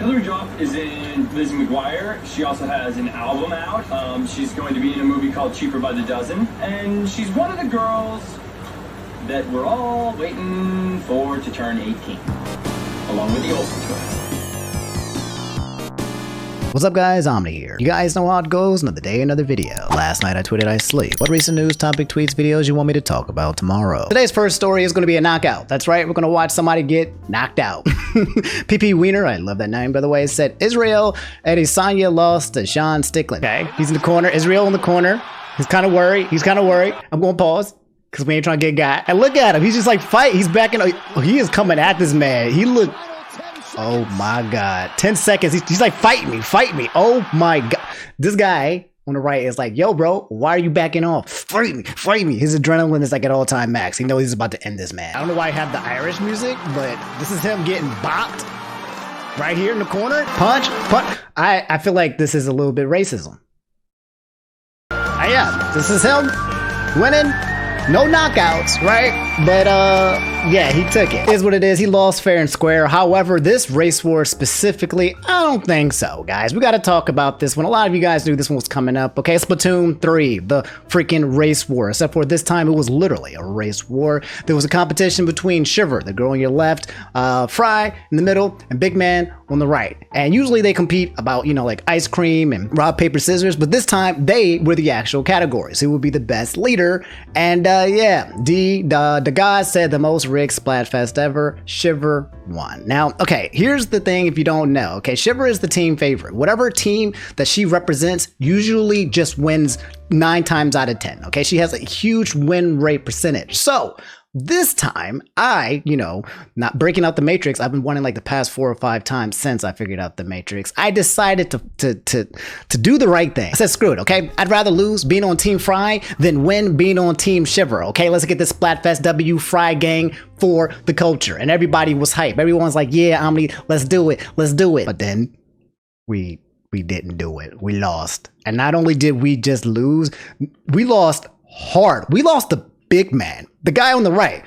Hillary Duff is in Liz McGuire. She also has an album out. She's going to be in a movie called Cheaper by the Dozen. And she's one of the girls that we're all waiting for to turn 18, along with the Olsen twins. What's up guys, Omni here. You guys know how it goes, another day, another video. Last night I tweeted I sleep. What recent news, topic, tweets, videos you want me to talk about tomorrow? Today's first story is going to be a knockout. That's right, we're going to watch somebody get knocked out. PP Wiener, I love that name by the way, said Israel Adesanya lost to Sean Strickland. Okay, he's in the corner, Israel in the corner. He's kind of worried, I'm going to pause. Because we ain't trying to get got. And look at him, he's just like fight. He's backing, he is coming at this man. He looked, oh my God. 10 seconds, he's like, fight me. Oh my God. This guy on the right is like, yo bro, why are you backing off? Fight me. His adrenaline is like at all time max. He knows he's about to end this man. I don't know why I have the Irish music, but this is him getting bopped right here in the corner. Punch. I feel like this is a little bit racism. Yeah, this is him winning. No knockouts, right? But yeah, he took it. Is what it is. He lost fair and square. However, this race war specifically, I don't think so, guys. We got to talk about this one. A lot of you guys knew this one was coming up. Okay, Splatoon 3, the freaking race war. Except for this time, it was literally a race war. There was a competition between Shiver, the girl on your left, Frye in the middle, and Big Man on the right. And usually they compete about, you know, like ice cream and rock, paper, scissors. But this time, they were the actual categories. Who would be the best leader? And yeah, the guy said the most rigged Splatfest ever, Shiver won. Now, okay, here's the thing if you don't know, okay, Shiver is the team favorite. Whatever team that she represents usually just wins 9 times out of 10, okay? She has a huge win rate percentage. So, this time, not breaking out the matrix, I've been winning like the past 4 or 5 times since I figured out the matrix. I decided to do the right thing. I said, screw it, okay? I'd rather lose being on Team Frye than win being on Team Shiver, okay? Let's get this Splatfest W Frye gang for the culture. And everybody was hype. Everyone's like, yeah, Omni, let's do it. But then we didn't do it. We lost. And not only did we just lose, we lost hard. We lost the Big Man, the guy on the right.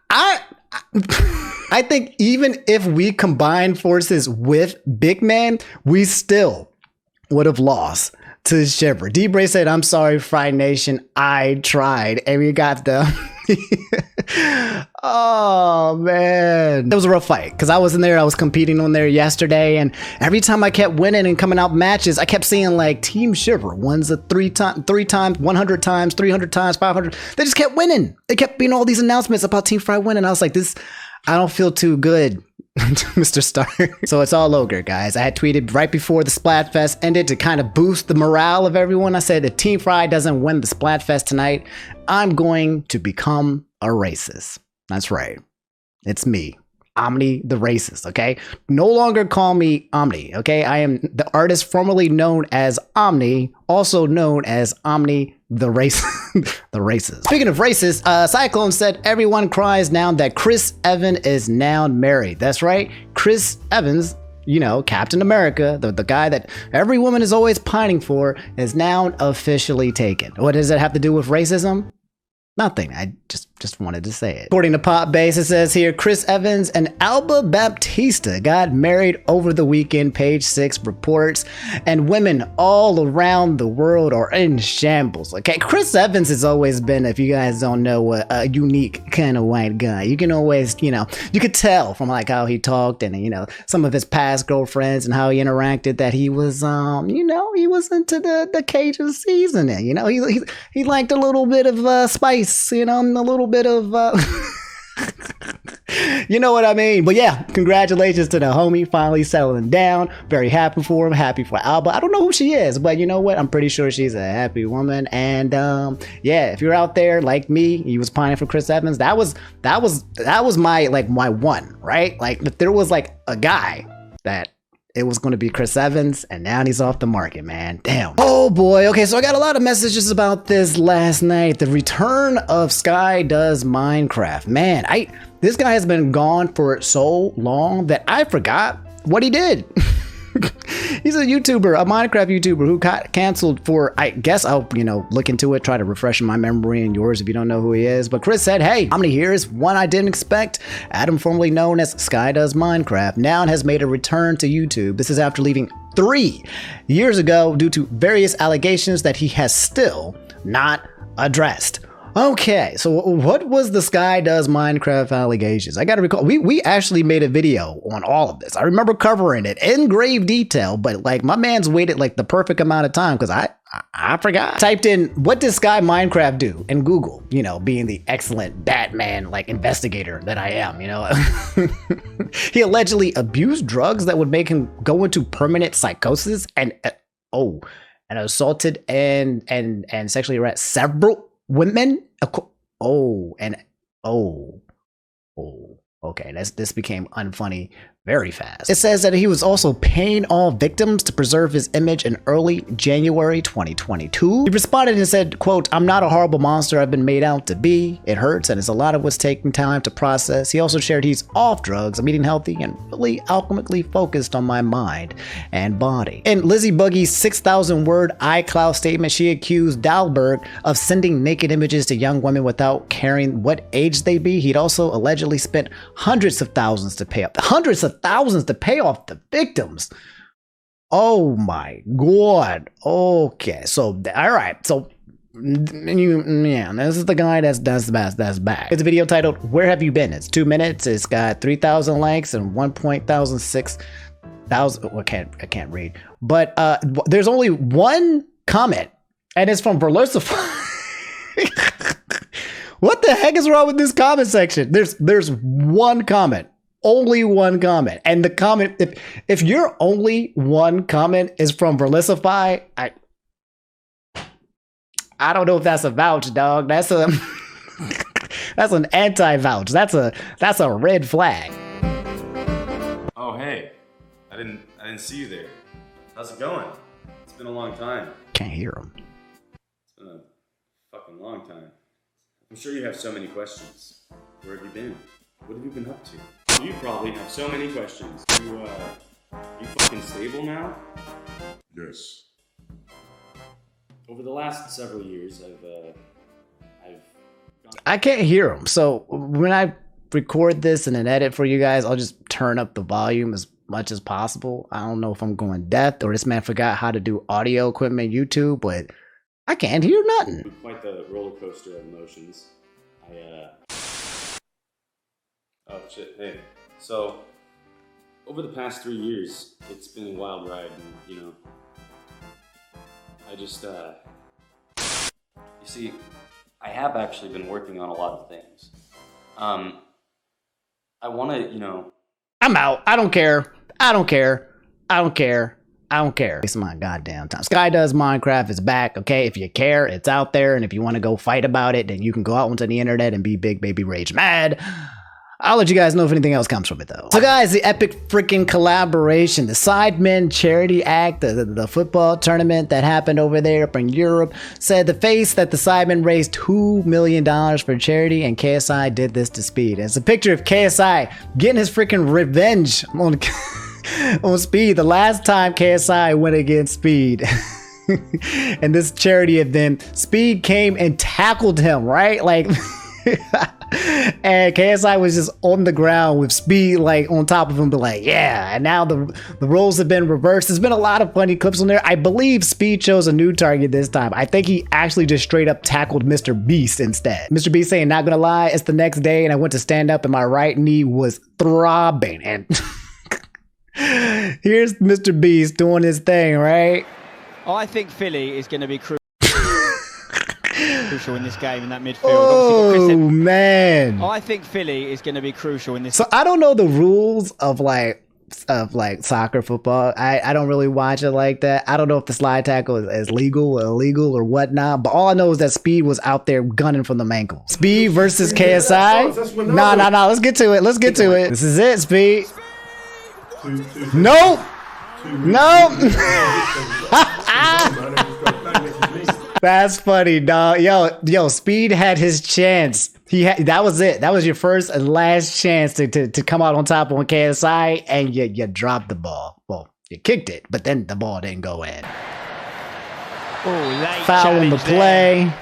I think even if we combined forces with Big Man, we still would have lost to Shiver. D-Bray said, I'm sorry, Frye Nation. I tried. And we got the... Oh, man. It was a rough fight because I was in there. I was competing on there yesterday. And every time I kept winning and coming out matches, I kept seeing like Team Shiver wins a 3 times, 100 times, 300 times, 500. They just kept winning. They kept being all these announcements about Team Frye winning. I was like, I don't feel too good. Mr. Star. So it's all over, guys. I had tweeted right before the Splatfest ended to kind of boost the morale of everyone. I said, if Team Frye doesn't win the Splatfest tonight, I'm going to become a racist. That's right. It's me, Omni the racist, okay? No longer call me Omni, okay? I am the artist formerly known as Omni, also known as Omni the racist. Speaking of racist, Cyclone said everyone cries now that Chris Evans is now married. That's right, Chris Evans, you know, Captain America, the guy that every woman is always pining for, is now officially taken. What does that have to do with racism? Nothing. I just wanted to say it. According to Pop Base, it says here, Chris Evans and Alba Baptista got married over the weekend, Page 6 reports, and women all around the world are in shambles. Okay, Chris Evans has always been, if you guys don't know, a unique kind of white guy. You can always, you know, you could tell from like how he talked and, you know, some of his past girlfriends and how he interacted that he was, you know, he was into the Cajun seasoning. You know, he liked a little bit of spice, you know, a little bit of you know what I mean. But yeah, congratulations to the homie finally settling down. Very happy for him, happy for Alba. I don't know who she is, but you know what, I'm pretty sure she's a happy woman. And yeah, if you're out there like me, you was pining for Chris Evans, that was my my one, right? Like if there was like a guy that it was going to be Chris Evans, and now he's off the market, man. Damn. Oh boy. Okay, so I got a lot of messages about this last night. The return of SkyDoesMinecraft. Man, this guy has been gone for so long that I forgot what he did. He's a YouTuber, a Minecraft YouTuber who got canceled for, I guess I'll, look into it, try to refresh my memory and yours if you don't know who he is. But Chris said, hey, Omni here is one I didn't expect. Adam, formerly known as SkyDoesMinecraft, now has made a return to YouTube. This is after leaving 3 years ago due to various allegations that he has still not addressed. Okay, so what was the SkyDoesMinecraft allegations? I gotta recall, we actually made a video on all of this. I remember covering it in grave detail, but like my man's waited like the perfect amount of time because I forgot. Typed in, what does SkyMinecraft do? In Google, being the excellent Batman like investigator that I am, He allegedly abused drugs that would make him go into permanent psychosis and assaulted and sexually harassed several women. Okay, this became unfunny very fast. It says that he was also paying all victims to preserve his image in early January 2022. He responded and said, quote, I'm not a horrible monster I've been made out to be. It hurts and it's a lot of what's taking time to process. He also shared he's off drugs, I'm eating healthy and really alchemically focused on my mind and body. In Lizzie Boogie's 6,000 word iCloud statement, she accused Dahlberg of sending naked images to young women without caring what age they be. He'd also allegedly spent hundreds of thousands to pay off the victims. Oh my god. Okay, so all right, so this is the guy that's back. It's a video titled "Where Have You Been?" It's 2 minutes. It's got 3,000 likes and 1,600. I can't read, but there's only one comment, and it's from Verlusify. What the heck is wrong with this comment section? There's one comment. Only one comment. And the comment, if your only one comment is from Verlusify, I don't know if that's a vouch, dog. That's an anti-vouch. That's a red flag. Oh hey, I didn't see you there. How's it going? It's been a long time. Can't hear him. It's been a fucking long time. I'm sure you have so many questions. Where have you been? What have you been up to? You probably have so many questions. You fucking stable now? Yes. Over the last several years, I can't hear him. So when I record this in an edit for you guys, I'll just turn up the volume as much as possible. I don't know if I'm going deaf or this man forgot how to do audio equipment YouTube, but I can't hear nothing. Quite the roller coaster of emotions. Oh shit, hey. So, over the past 3 years, it's been a wild ride, and, I just, you see, I have actually been working on a lot of things. I want to, I'm out. I don't care. It's my goddamn time. SkyDoesMinecraft is back, okay? If you care, it's out there, and if you want to go fight about it, then you can go out onto the internet and be big baby rage mad. I'll let you guys know if anything else comes from it, though. So, guys, the epic freaking collaboration, the Sidemen charity act, the football tournament that happened over there up in Europe, said the face that the Sidemen raised $2 million for charity, and KSI did this to Speed. It's a picture of KSI getting his freaking revenge on Speed. The last time KSI went against Speed. And this charity event, Speed came and tackled him, right? Like... And KSI was just on the ground with Speed like on top of him, but like, yeah. And now the roles have been reversed. There's been a lot of funny clips on there. I believe Speed chose a new target this time. I think he actually just straight up tackled Mr. Beast instead. Mr. Beast saying, not gonna lie, it's the next day and I went to stand up and my right knee was throbbing. And here's Mr. Beast doing his thing, right? I think Philly is going to be crucial in this game in that midfield. Oh man! I think Philly is going to be crucial in this. So I don't know the rules of like soccer, football. I don't really watch it like that. I don't know if the slide tackle is legal or illegal or whatnot. But all I know is that Speed was out there gunning from the ankle. Speed versus KSI. No. Let's get to it. This is it, Speed. Nope. That's funny, dog. Yo, Speed had his chance. That was it. That was your first and last chance to come out on top on KSI, and you dropped the ball. Well, You kicked it, but then the ball didn't go in. Oh, late Foul on the play. There.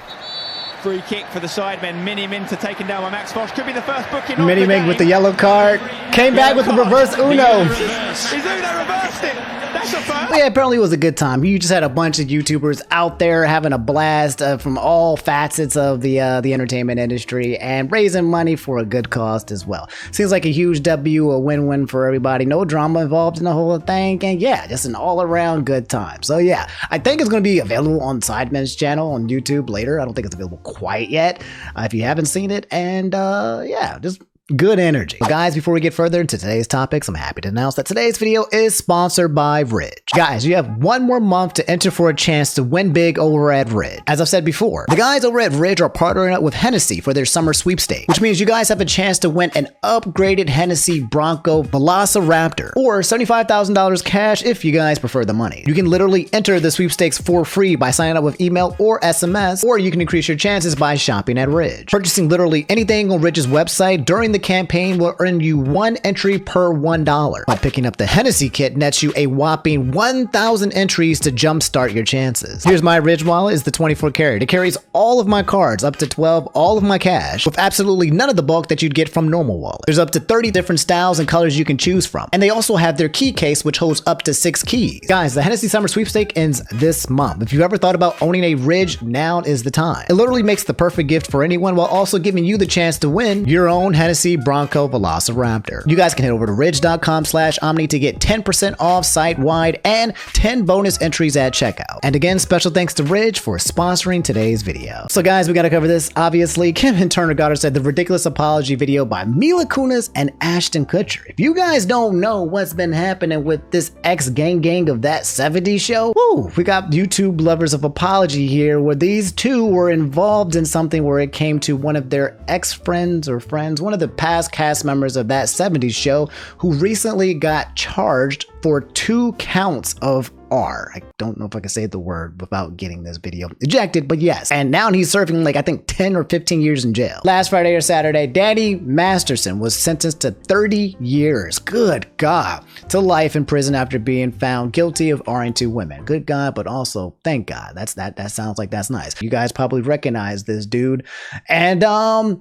Free kick for the Sidemen. Mini-Min to taken down by Max Fosh. Could be the first booking of Mini-Min with the yellow card. Came back with the reverse Uno. Is Uno reversed it? That's a first. Yeah, apparently it was a good time. You just had a bunch of YouTubers out there having a blast from all facets of the entertainment industry and raising money for a good cause as well. Seems like a huge W, a win-win for everybody. No drama involved in the whole thing, and yeah, just an all-around good time. So yeah, I think it's going to be available on Sidemen's channel on YouTube later. I don't think it's available quite yet if you haven't seen it, and yeah, just good energy. But guys, before we get further into today's topics, I'm happy to announce that today's video is sponsored by Ridge. Guys, you have one more month to enter for a chance to win big over at Ridge. As I've said before, the guys over at Ridge are partnering up with Hennessy for their summer sweepstakes, which means you guys have a chance to win an upgraded Hennessy Bronco Velociraptor or $75,000 cash if you guys prefer the money. You can literally enter the sweepstakes for free by signing up with email or SMS, or you can increase your chances by shopping at Ridge. Purchasing literally anything on Ridge's website during the campaign will earn you 1 entry per $1. By picking up the Hennessy kit nets you a whopping 1,000 entries to jumpstart your chances. Here's my Ridge wallet. Is the 24 karat. It carries all of my cards, up to 12, all of my cash, with absolutely none of the bulk that you'd get from normal wallet. There's up to 30 different styles and colors you can choose from. And they also have their key case, which holds up to 6 keys. Guys, the Hennessy Summer Sweepstake ends this month. If you've ever thought about owning a Ridge, now is the time. It literally makes the perfect gift for anyone while also giving you the chance to win your own Hennessy Bronco Velociraptor. You guys can head over to ridge.com/omni to get 10% off site-wide and 10 bonus entries at checkout. And again, special thanks to Ridge for sponsoring today's video. So guys, we gotta cover this. Obviously, Kim and Turner Goddard said the ridiculous apology video by Mila Kunis and Ashton Kutcher. If you guys don't know what's been happening with this ex-gang of That 70s Show, woo, we got YouTube lovers of apology here, where these two were involved in something where it came to one of their ex-friends or friends, one of the past cast members of That 70s Show, who recently got charged for 2 counts of R. I don't know if I can say the word without getting this video ejected, but yes. And now he's serving like, I think 10 or 15 years in jail. Last Friday or Saturday, Danny Masterson was sentenced to 30 years, good God, to life in prison after being found guilty of R-ing 2 women. Good God, but also thank God. That sounds like that's nice. You guys probably recognize this dude. And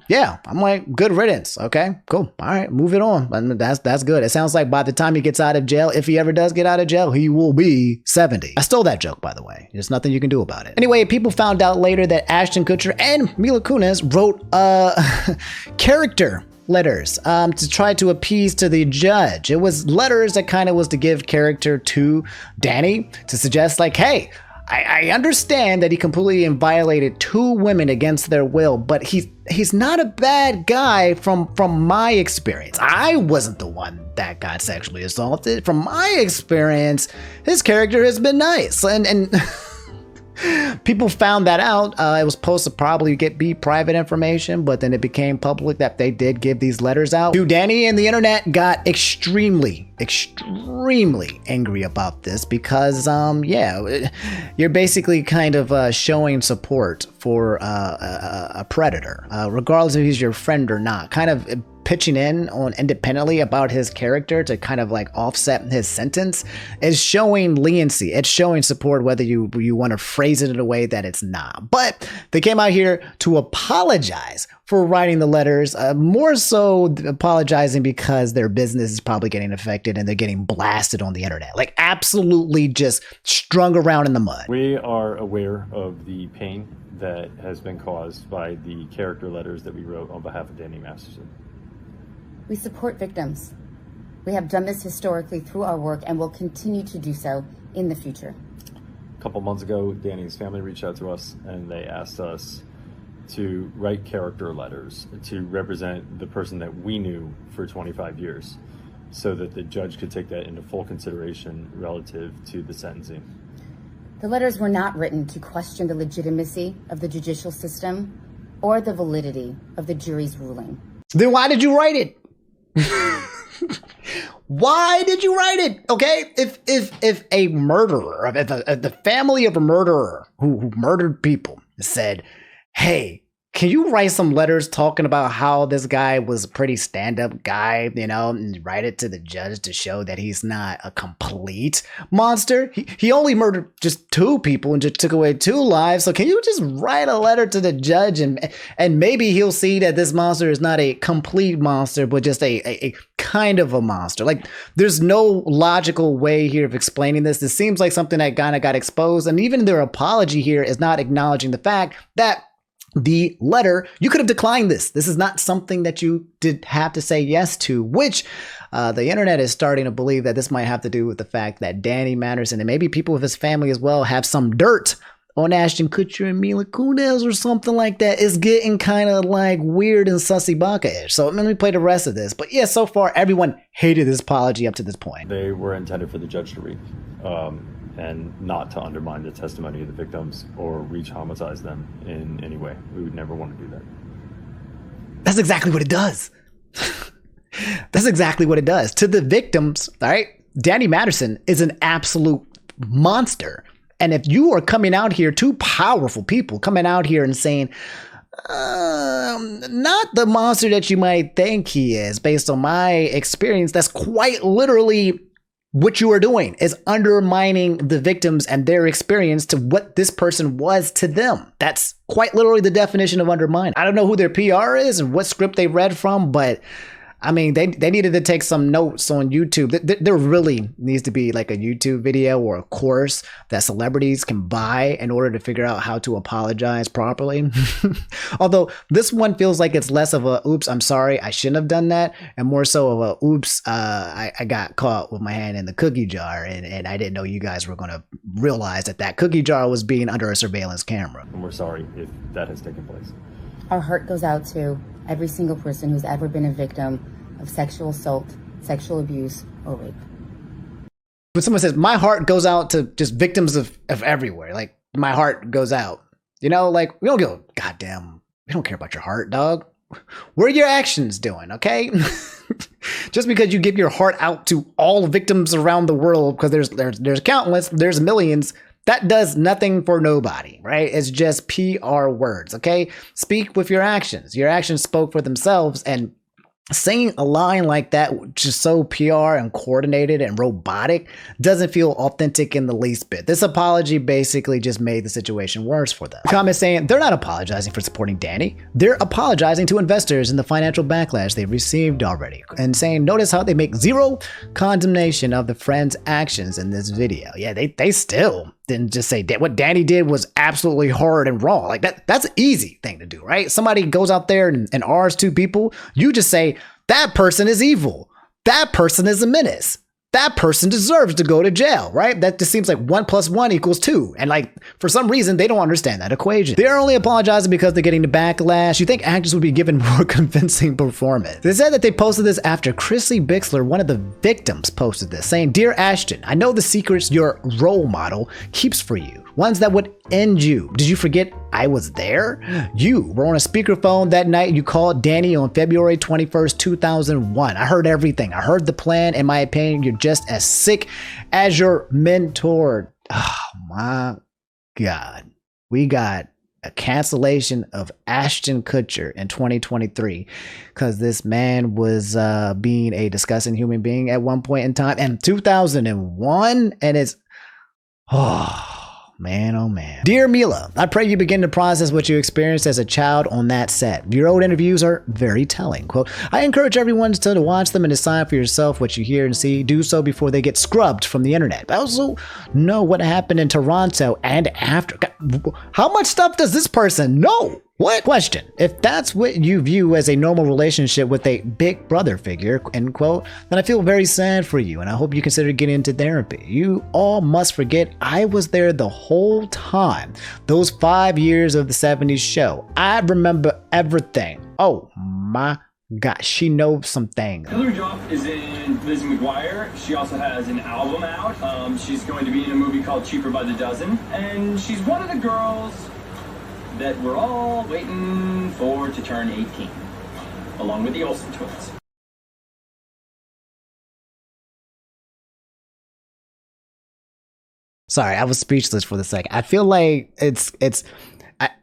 yeah, I'm like, good riddance. Okay, cool. All right, move it on. I mean, that's good. It sounds like by the time he gets out of jail, if he ever does get out of jail, he will be 70. I stole that joke, by the way. There's nothing you can do about it. Anyway, people found out later that Ashton Kutcher and Mila Kunis wrote character letters to try to appease to the judge. It was letters that kind of was to give character to Danny, to suggest like, hey, I understand that he completely violated 2 women against their will, but he's not a bad guy from my experience. I wasn't the one that got sexually assaulted. From my experience, his character has been nice. And people found that out. It was supposed to probably be private information, but then it became public that they did give these letters out to Danny, and the internet got extremely angry about this because, yeah, you're basically kind of showing support for a predator, regardless if he's your friend or not, kind of pitching in on independently about his character to kind of like offset his sentence is showing leniency. It's showing support, whether you want to phrase it in a way that it's not. But they came out here to apologize for writing the letters, more so apologizing because their business is probably getting affected and they're getting blasted on the internet, like absolutely just strung around in the mud. We are aware of the pain that has been caused by the character letters that we wrote on behalf of Danny Masterson. We support victims. We have done this historically through our work and will continue to do so in the future. A couple months ago, Danny's family reached out to us and they asked us to write character letters to represent the person that we knew for 25 years so that the judge could take that into full consideration relative to the sentencing. The letters were not written to question the legitimacy of the judicial system or the validity of the jury's ruling. Then why did you write it? Why did you write it? Okay, if a murderer, if the family of a murderer who murdered people said, hey, can you write some letters talking about how this guy was a pretty stand-up guy, you know, and write it to the judge to show that he's not a complete monster? He only murdered just 2 people and just took away 2 lives. So can you just write a letter to the judge and maybe he'll see that this monster is not a complete monster, but just a kind of a monster. Like, there's no logical way here of explaining this. This seems like something that kind of got exposed, and even their apology here is not acknowledging the fact that the letter, you could have declined this. This is not something that you did have to say yes to, which the internet is starting to believe that this might have to do with the fact that Danny Matterson and maybe people with his family as well have some dirt on Ashton Kutcher and Mila Kunis or something like that. Is getting kind of like weird and sussy baka-ish. So let me play the rest of this. But yeah, so far everyone hated this apology up to this point. They were intended for the judge to read. And not to undermine the testimony of the victims or re-traumatize them in any way. We would never want to do that. That's exactly what it does. That's exactly what it does. To the victims, all right, Danny Matterson is an absolute monster. And if you are coming out here, 2 powerful people coming out here and saying, not the monster that you might think he is, based on my experience, that's quite literally what you are doing, is undermining the victims and their experience to what this person was to them. That's quite literally the definition of undermine. I don't know who their PR is and what script they read from, but I mean, they needed to take some notes on YouTube. There really needs to be like a YouTube video or a course that celebrities can buy in order to figure out how to apologize properly. Although this one feels like it's less of a, oops, I'm sorry, I shouldn't have done that, and more so of a, oops, I got caught with my hand in the cookie jar, and I didn't know you guys were going to realize that cookie jar was being under a surveillance camera. And we're sorry if that has taken place. Our heart goes out to every single person who's ever been a victim of sexual assault, sexual abuse, or rape. When someone says, my heart goes out to just victims of everywhere, like, my heart goes out, you know, like, we don't go, goddamn, we don't care about your heart, dog. What are your actions doing, okay? Just because you give your heart out to all victims around the world, because there's countless, there's millions, that does nothing for nobody, right? It's just PR words, okay? Speak with your actions. Your actions spoke for themselves, and saying a line like that, just so PR and coordinated and robotic, doesn't feel authentic in the least bit. This apology basically just made the situation worse for them. Comment saying they're not apologizing for supporting Danny. They're apologizing to investors in the financial backlash they've received already. And saying, notice how they make zero condemnation of the friend's actions in this video. Yeah, they still didn't just say what Danny did was absolutely hard and wrong. Like that's an easy thing to do, right? Somebody goes out there and R's 2 people. You just say, that person is evil. That person is a menace. That person deserves to go to jail, right? That just seems like 1 + 1 = 2. And like, for some reason, they don't understand that equation. They're only apologizing because they're getting the backlash. You think actors would be given more convincing performance. They said that they posted this after Chrissy Bixler, one of the victims, posted this, saying, Dear Ashton, I know the secrets your role model keeps for you. Ones that would end you. Did you forget I was there? You were on a speakerphone that night. You called Danny on February 21st, 2001. I heard everything. I heard the plan. In my opinion, you're just as sick as your mentor. Oh my God. We got a cancellation of Ashton Kutcher in 2023 because this man was being a disgusting human being at one point in time in 2001. And it's, oh man, oh man. Dear Mila, I pray you begin to process what you experienced as a child on that set. Your old interviews are very telling. Quote, I encourage everyone to watch them and decide for yourself what you hear and see. Do so before they get scrubbed from the internet. I also know what happened in Toronto and after. How much stuff does this person know? What? Question. If that's what you view as a normal relationship with a big brother figure, end quote, then I feel very sad for you and I hope you consider getting into therapy. You all must forget I was there the whole time. Those 5 years of the 70s show. I remember everything. Oh my God, she knows some things. Hilary Duff is in Lizzie McGuire. She also has an album out. She's going to be in a movie called Cheaper by the Dozen. And she's one of the girls that we're all waiting for to turn 18, along with the Olsen twins. Sorry, I was speechless for the second. I feel like it's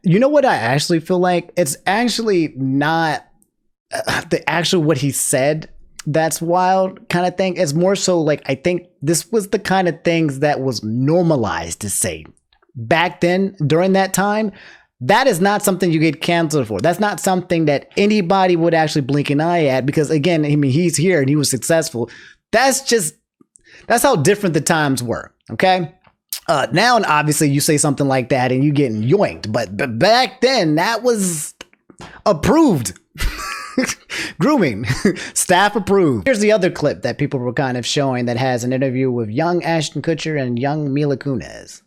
You know what I actually feel like? It's actually not the actual what he said that's wild kind of thing. It's more so like, I think this was the kind of things that was normalized to say back then during that time. That is not something you get canceled for. That's not something that anybody would actually blink an eye at, because again, I mean, he's here and he was successful. That's how different the times were. Okay. Now, obviously you say something like that and you getting yoinked, but back then that was approved. Grooming. Staff approved. Here's the other clip that people were kind of showing that has an interview with young Ashton Kutcher and young Mila Kunis.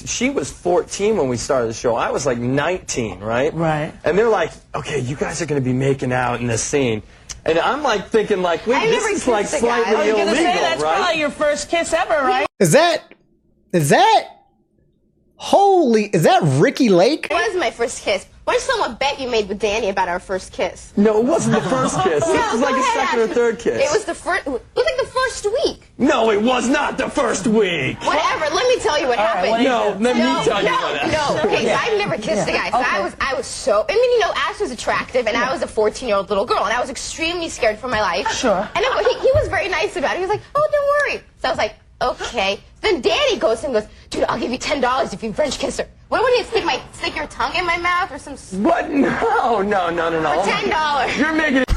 She was 14 when we started the show. I was like 19, right? Right. And they're like, okay, you guys are going to be making out in this scene. And I'm like thinking like, wait, this is like slightly illegal, right? That's probably your first kiss ever, right? Is that Ricky Lake? It was my first kiss. Why don't you tell them what bet you made with Danny about our first kiss? No, it wasn't the first kiss. No, it was like a second or third kiss. It was like the first week. No, it was not the first week. Whatever. Let me tell you what happened. Let me tell you what happened. No. Okay, so I've never kissed a guy. So I was so. I mean, you know, Ash was attractive, and I was a 14-year-old little girl, and I was extremely scared for my life. Sure. And he was very nice about it. He was like, "Oh, don't worry." So I was like, "Okay." Then Danny goes and goes, "Dude, I'll give you $10 if you French kiss her." What would you stick your tongue in my mouth or some? What? No. For $10. You're making it.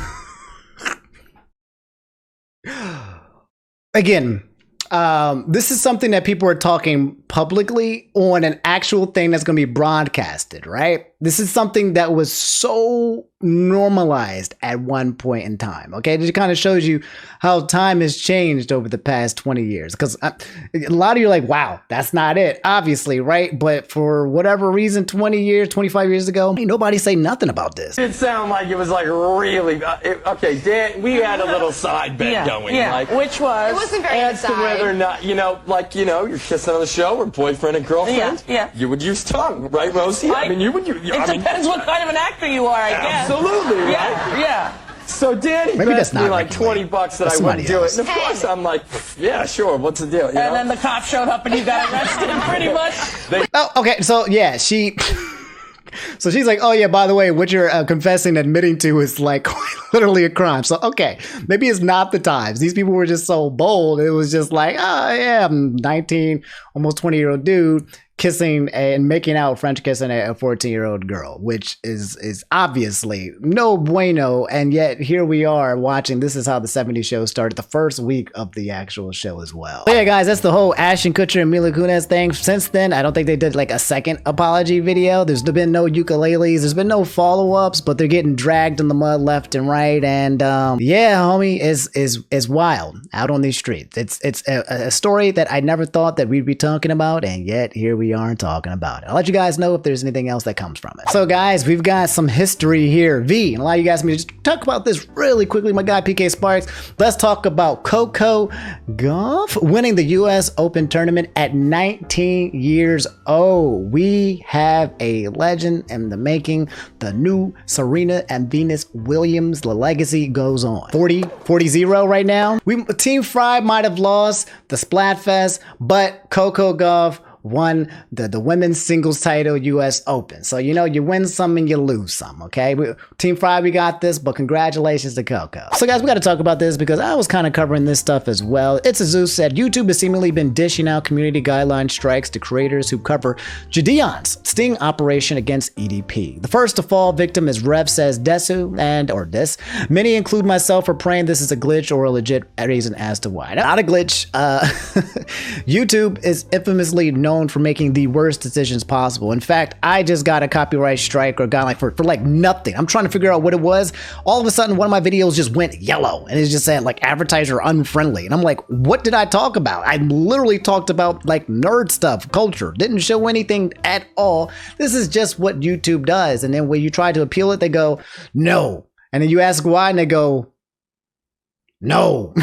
Again, this is something that people are talking publicly on an actual thing that's going to be broadcasted, right? This is something that was so normalized at one point in time. Okay, it just kind of shows you how time has changed over the past 20 years. Because a lot of you are like, wow, that's not it, obviously, right? But for whatever reason, 20 years, 25 years ago, ain't nobody say nothing about this. It sounded like it was like really. Okay, Dan, we had a little side bet going. Yeah, like, which was? It wasn't very as to whether or not, you're kissing on the show or boyfriend and girlfriend. Yeah. You would use tongue, right, Rosie? I mean, you would. It depends what kind of an actor you are, I guess. Absolutely, right? Yeah. So Danny bet me like $20 that I wouldn't do it. And of course I'm like, yeah, sure, what's the deal? You know? And then the cop showed up and you got arrested pretty much. Okay, so yeah, so she's like, oh yeah, by the way, what you're confessing, admitting to is like literally a crime. So, okay, maybe it's not the times. These people were just so bold. It was just like, oh yeah, I'm 19, almost 20-year-old dude kissing and making out, French kissing a 14-year-old girl, which is obviously no bueno. And yet here we are watching. This is how the 70s show started, the first week of the actual show as well. But yeah, guys, that's the whole Ashton Kutcher and Mila Kunis thing. Since then, I don't think they did like a second apology video. There's been no ukuleles. There's been no follow-ups, but they're getting dragged in the mud left and right. And yeah, homie, is wild out on these streets. It's a story that I never thought that we'd be talking about, and yet here we are talking about it. I'll let you guys know if there's anything else that comes from it. So guys, we've got some history here. And a lot of you guys may just talk about this really quickly. My guy PK Sparks. Let's talk about Coco Guaff winning the US Open tournament at 19 years old. We have a legend in the making. The new Serena and Venus Williams. The legacy goes on. 40-0 right now. Team Frye might have lost the Splatfest, but Coco Guaff won the women's singles title US Open. So, you win some and you lose some, okay? Team Frye, we got this, but congratulations to Coco. So guys, we got to talk about this because I was kind of covering this stuff as well. It's a Zeus said, YouTube has seemingly been dishing out community guideline strikes to creators who cover Gideon's sting operation against EDP. The first to fall victim is Rev says Desu or this. Many include myself are praying this is a glitch or a legit reason as to why. Not a glitch. YouTube is infamously known for making the worst decisions possible. In fact, I just got a copyright strike or got like for like nothing. I'm trying to figure out what it was. All of a sudden, one of my videos just went yellow and it just said like advertiser unfriendly. And I'm like, what did I talk about? I literally talked about like nerd stuff, culture, didn't show anything at all. This is just what YouTube does. And then when you try to appeal it, they go, no. And then you ask why and they go, no.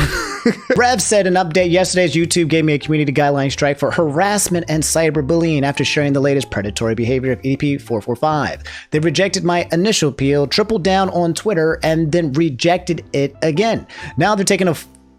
Rev said an update yesterday's YouTube gave me a community guideline strike for harassment and cyberbullying after sharing the latest predatory behavior of EDP 445. They rejected my initial appeal, tripled down on Twitter, and then rejected it again. Now they're taking a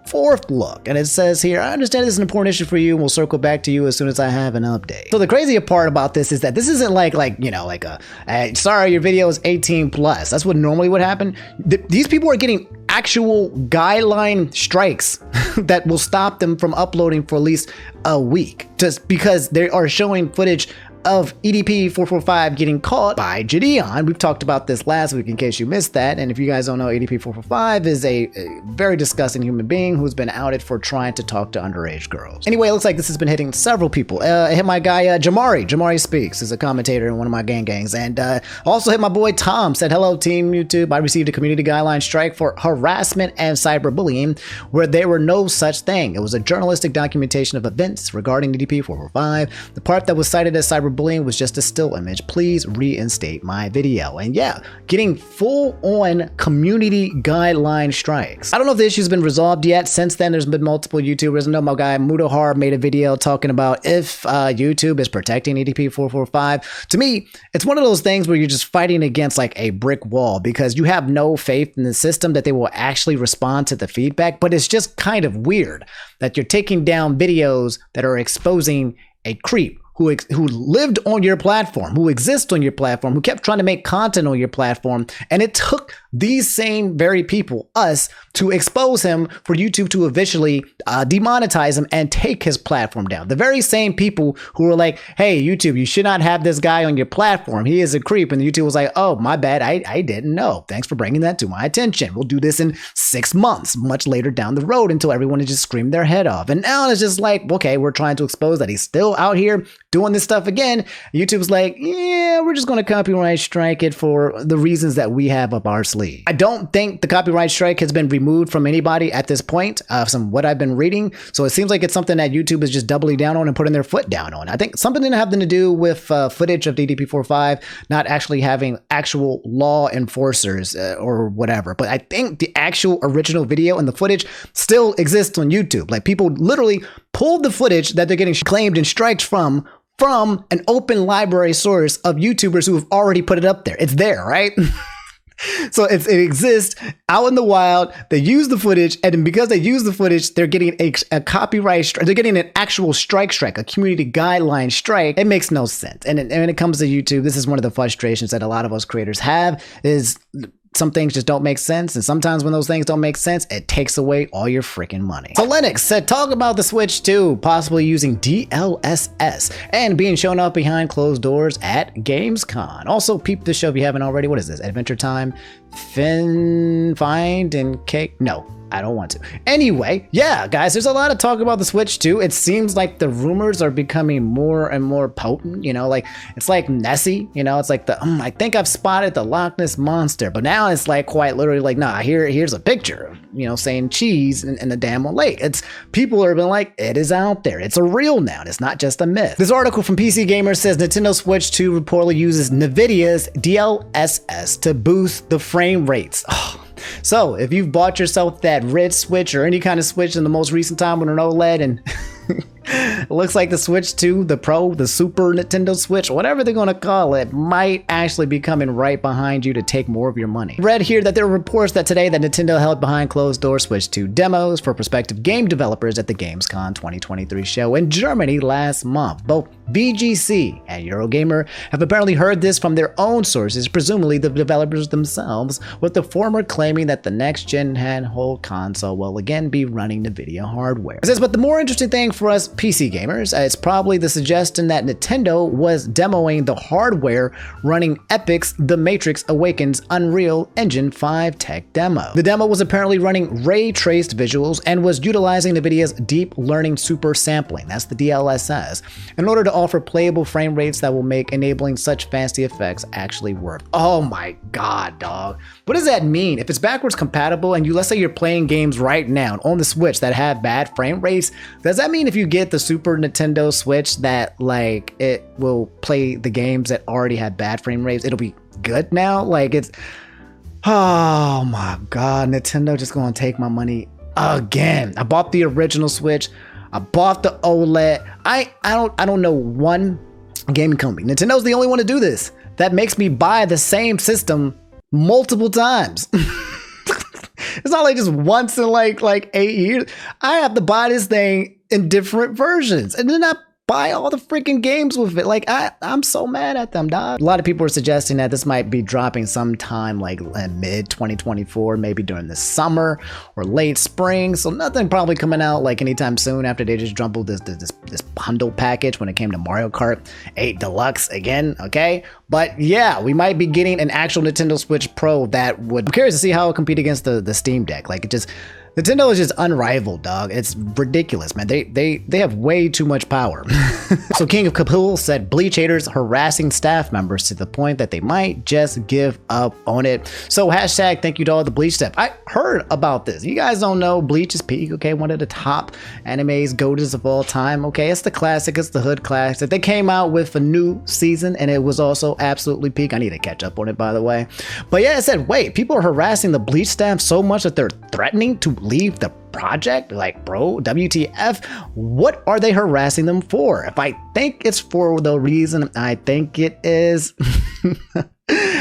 4th look. And it says here, I understand this is an important issue for you and we'll circle back to you as soon as I have an update. So the crazier part about this is that this isn't like hey, sorry, your video is 18 plus. That's what normally would happen. These people are getting actual guideline strikes that will stop them from uploading for at least a week, just because they are showing footage of EDP 445 getting caught by Gideon. We've talked about this last week in case you missed that. And if you guys don't know, EDP 445 is a very disgusting human being who's been outed for trying to talk to underage girls. Anyway, it looks like this has been hitting several people. It hit my guy Jamari. Jamari Speaks is a commentator in one of my gangs. And also hit my boy Tom, said, hello team YouTube. I received a community guideline strike for harassment and cyberbullying where there were no such thing. It was a journalistic documentation of events regarding EDP 445. The part that was cited as cyberbullying was just a still image. Please reinstate my video. And yeah, getting full-on community guideline strikes. I don't know if the issue's been resolved yet. Since then, there's been multiple YouTubers. I know my guy Mudohar made a video talking about if YouTube is protecting EDP 445. To me, it's one of those things where you're just fighting against like a brick wall because you have no faith in the system that they will actually respond to the feedback. But it's just kind of weird that you're taking down videos that are exposing a creep who lived on your platform, who exists on your platform, who kept trying to make content on your platform. And it took these same very people, us, to expose him for YouTube to officially demonetize him and take his platform down. The very same people who were like, hey, YouTube, you should not have this guy on your platform. He is a creep. And YouTube was like, oh, my bad. I didn't know. Thanks for bringing that to my attention. We'll do this in 6 months, much later down the road, until everyone has just screamed their head off. And now it's just like, okay, we're trying to expose that he's still out here doing this stuff again. YouTube's like, yeah, we're just going to copyright strike it for the reasons that we have up our sleeve. I don't think the copyright strike has been removed from anybody at this point, from what I've been reading. So it seems like it's something that YouTube is just doubling down on and putting their foot down on. I think something to have to do with footage of DDP45 not actually having actual law enforcers or whatever. But I think the actual original video and the footage still exists on YouTube. Like people literally pulled the footage that they're getting claimed and strikes from an open library source of YouTubers who have already put it up there. It's there, right? So it exists out in the wild. They use the footage, and because they use the footage, they're getting a copyright strike. They're getting an actual strike, a community guideline strike. It makes no sense. And when it comes to YouTube, this is one of the frustrations that a lot of us creators have is some things just don't make sense, and sometimes when those things don't make sense, it takes away all your freaking money. So Lennox said, talk about the Switch 2 possibly using DLSS and being shown up behind closed doors at Gamescom. Also, peep this show if you haven't already. What is this? Adventure Time? Find and Cake? No, I don't want to. Anyway, yeah, guys, there's a lot of talk about the Switch 2. It seems like the rumors are becoming more and more potent, you know, like it's like Nessie, you know, it's like the, I think I've spotted the Loch Ness Monster, but now it's like quite literally like, nah, here's a picture, you know, saying cheese in the damn lake. It's people are been like, it is out there. It's a real noun. It's not just a myth. This article from PC Gamer says Nintendo Switch 2 reportedly uses NVIDIA's DLSS to boost the frame rates. So if you've bought yourself that red Switch or any kind of Switch in the most recent time with an OLED and it looks like the Switch 2, the Pro, the Super Nintendo Switch, whatever they're going to call it, might actually be coming right behind you to take more of your money. Read here that there are reports that today that Nintendo held behind closed doors Switch 2 demos for prospective game developers at the Gamescom 2023 show in Germany last month. Both VGC and Eurogamer have apparently heard this from their own sources, presumably the developers themselves, with the former claiming that the next-gen handheld console will again be running NVIDIA hardware. It says, but the more interesting thing for us PC gamers, it's probably the suggestion that Nintendo was demoing the hardware running Epic's The Matrix Awakens Unreal Engine 5 tech demo. The demo was apparently running ray-traced visuals and was utilizing NVIDIA's deep learning super sampling, that's the DLSS, in order to offer playable frame rates that will make enabling such fancy effects actually work. Oh my god, dog. What does that mean? If it's backwards compatible and let's say you're playing games right now on the Switch that have bad frame rates, does that mean if you get the Super Nintendo Switch that like it will play the games that already had bad frame rates, it'll be good now? Like it's, oh my god, Nintendo just gonna take my money again. I bought the original Switch, I bought the OLED. I don't know one gaming company. Nintendo's the only one to do this. That makes me buy the same system multiple times. It's not like just once in like 8 years. I have to buy this thing in different versions, and then I buy all the freaking games with it. Like I'm so mad at them, dog. A lot of people are suggesting that this might be dropping sometime like mid 2024, maybe during the summer or late spring. So nothing probably coming out like anytime soon after they just jumbled this bundle package when it came to Mario Kart 8 Deluxe again. Okay, but yeah, we might be getting an actual Nintendo Switch Pro that would. I'm curious to see how it compete against the Steam Deck. Like it just. Nintendo is just unrivaled, dog. It's ridiculous, man. They have way too much power. So King of Kabul said Bleach haters harassing staff members to the point that they might just give up on it. So hashtag thank you to all the Bleach staff. I heard about this. You guys don't know Bleach is peak, okay? One of the top animes, GOATs of all time, okay? It's the classic, it's the hood classic. They came out with a new season and it was also absolutely peak. I need to catch up on it, by the way. But yeah, it said, wait, people are harassing the Bleach staff so much that they're threatening to leave the project? Like, bro, WTF? What are they harassing them for? If I think it's for the reason I think it is,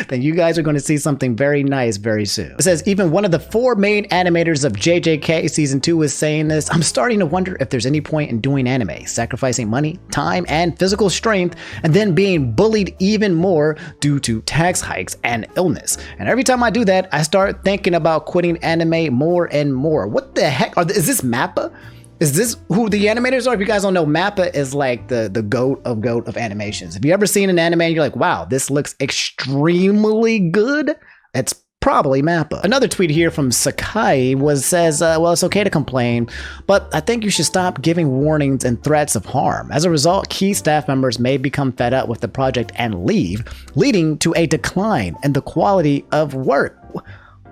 then you guys are going to see something very nice very soon. It says even one of the 4 main animators of JJK season 2 is saying this. I'm starting to wonder if there's any point in doing anime, sacrificing money, time, and physical strength, and then being bullied even more due to tax hikes and illness. And every time I do that, I start thinking about quitting anime more and more. What the heck? Is this MAPPA? Is this who the animators are? If you guys don't know, MAPPA is like the GOAT of animations. If you ever seen an anime and you're like, wow, this looks extremely good, it's probably MAPPA. Another tweet here from Sakai says, well, it's okay to complain, but I think you should stop giving warnings and threats of harm. As a result, key staff members may become fed up with the project and leave, leading to a decline in the quality of work.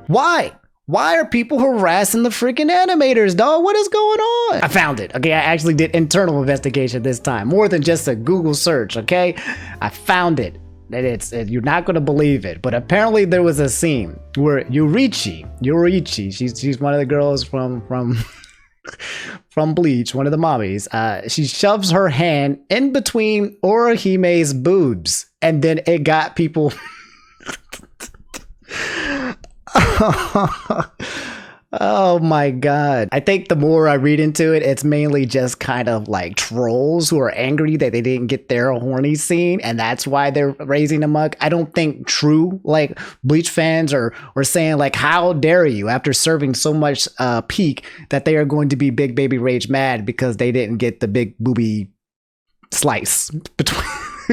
Why? Why are people harassing the freaking animators, dog? What is going on? I found it. Okay, I actually did internal investigation this time, more than just a Google search, okay? I found it. You're not going to believe it, but apparently there was a scene where Yurichi, she's one of the girls from Bleach, one of the mommies, she shoves her hand in between Orihime's boobs, and then it got people... Oh my god. I think the more I read into it, it's mainly just kind of like trolls who are angry that they didn't get their horny scene, and that's why they're raising a muck. I don't think true like Bleach fans are saying like, how dare you, after serving so much peak, that they are going to be big baby rage mad because they didn't get the big booby slice between.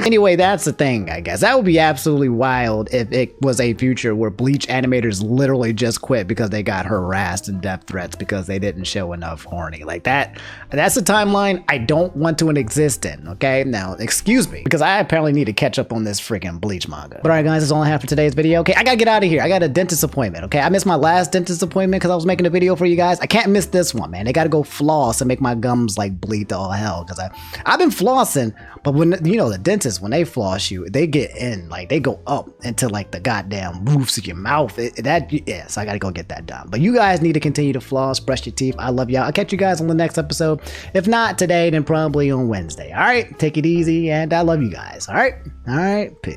Anyway, that's the thing, I guess. That would be absolutely wild if it was a future where Bleach animators literally just quit because they got harassed and death threats because they didn't show enough horny. Like that's a timeline I don't want to exist in, okay? Now, excuse me, because I apparently need to catch up on this freaking Bleach manga. But alright guys, that's all I have for today's video. Okay, I gotta get out of here. I got a dentist appointment, okay? I missed my last dentist appointment because I was making a video for you guys. I can't miss this one, man. They gotta go floss and make my gums like bleed to all hell because I've been flossing, but when, you know, the dentist, when they floss you, they get in, like they go up into like the goddamn roofs of your mouth. So I gotta go get that done. But you guys need to continue to floss, brush your teeth. I love y'all. I'll catch you guys on the next episode. If not today, then probably on Wednesday. All right, take it easy, and I love you guys. All right, peace.